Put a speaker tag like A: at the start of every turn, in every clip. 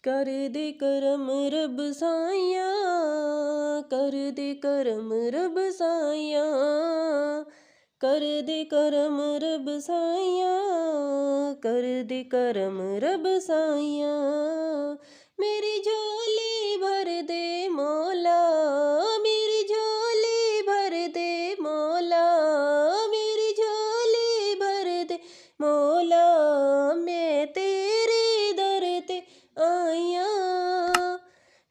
A: कर दे करम रब साया, कर दे करम रब साया, कर दे करम रब साया, कर दे करम रब साया। मेरी झोली भर दे मौला, मेरी झोली भर दे मौला, मेरी झोली भर दे मौला। मैं तेरे दर ते आया,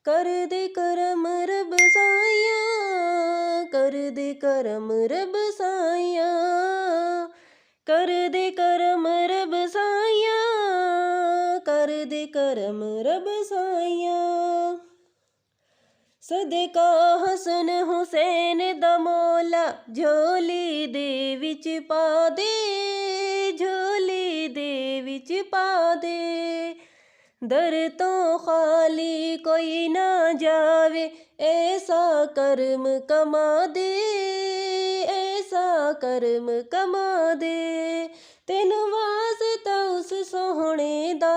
A: कर दे करम रब साया, कर दे करम रब साया, कर दे करम रब साया, कर दे करम रब साया। सदका हसन हुसैन दा मौला, झोली दे विच पा दे, झोली दे विच पा दे। दर तो खाली कोई ना जावे, ऐसा कर्म कमा दे, ऐसा कर्म कमा दे। तेनू वास्ता उस सोहणे दा,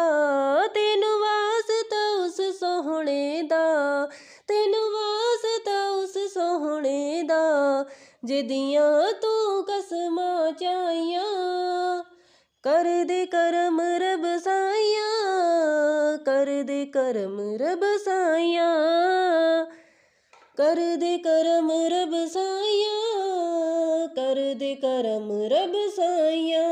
A: तेनू वास्ता उस सोहणे दा, तेनू वास्ता उस सोहणे दा, जिदियां तू कसमां चाहियां। कर दे करम रब साया, कर दे करम रब साया, कर दे करम रब साया, कर दे करम रब साया।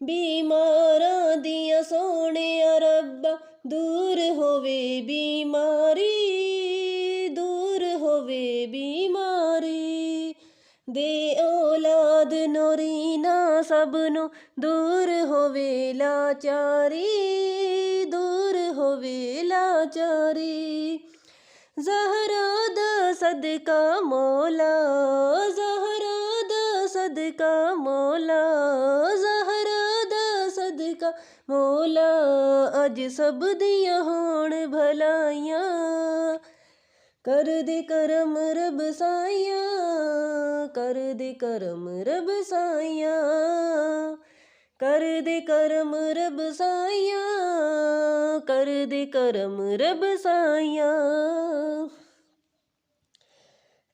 A: बीमारां दियां सोहणिया रब्बा, दूर होवे बीमारी, दूर होवे बीमारी। दे औलाद नूरीना सबनू, दूर होवे लाचारी, दूर होवे लाचारी। ज़हरा दा सदका मौला, ज़हरा दा सदका मौला, ज़हरा दा सदका मौला। अज सब दियां होण भलाइयां, कर दे करम रब साया, कर दे करम रब साया, कर दे करम रब साया, कर दे करम रब साया।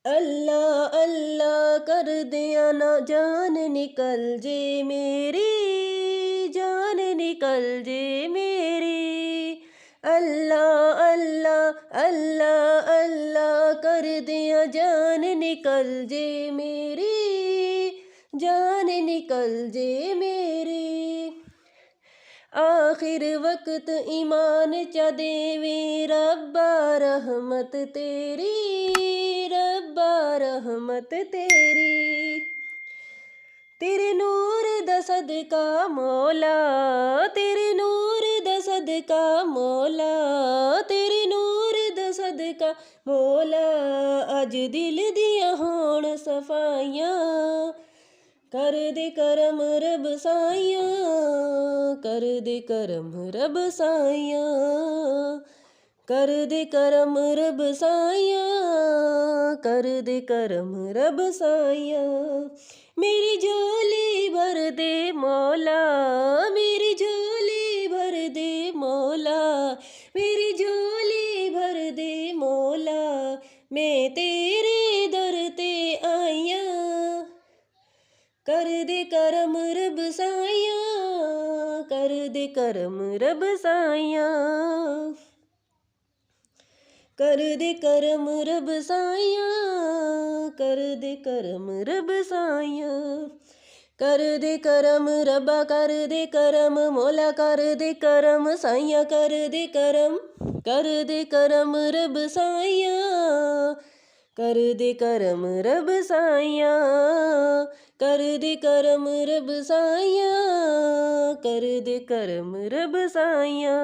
A: अल्लाह अल्लाह कर दिया ना जान निकल जे मेरी, जान निकल जे मेरी। अल्लाह अल्लाह अल्लाह अल्लाह कर दिया जान निकल जे मेरी, जान निकल जे मेरी। आखिर वक्त ईमान चा देवे रब्बा रहमत तेरी, रब्बा रहमत तेरी। तेरे नूर दा सदका मौला, तेरे नूर दा सदका मौला, तेरे नूर दा सदका मौला। अज दिल दियां होण सफाइयां, कर दे करम रब साया, कर दे करम रब साया, कर दे करम रब साया, कर दे करम रब साया। मेरी झोली भर दे मौला, मेरी झोली भर दे मौला, मेरी झोली भर दे मौला। मैं तेरे दर ते आया, कर दे करम रब साया, कर दे करम रब साया, कर दे करम रब साया, कर दे करम रब साया। कर दे करम रब्बा, कर दे करम मौला, कर दे करम साया, कर दे करम, कर दे करम रब साया, कर दे करम रब साया, कर दे करम रब साया, कर दे करम रब साया।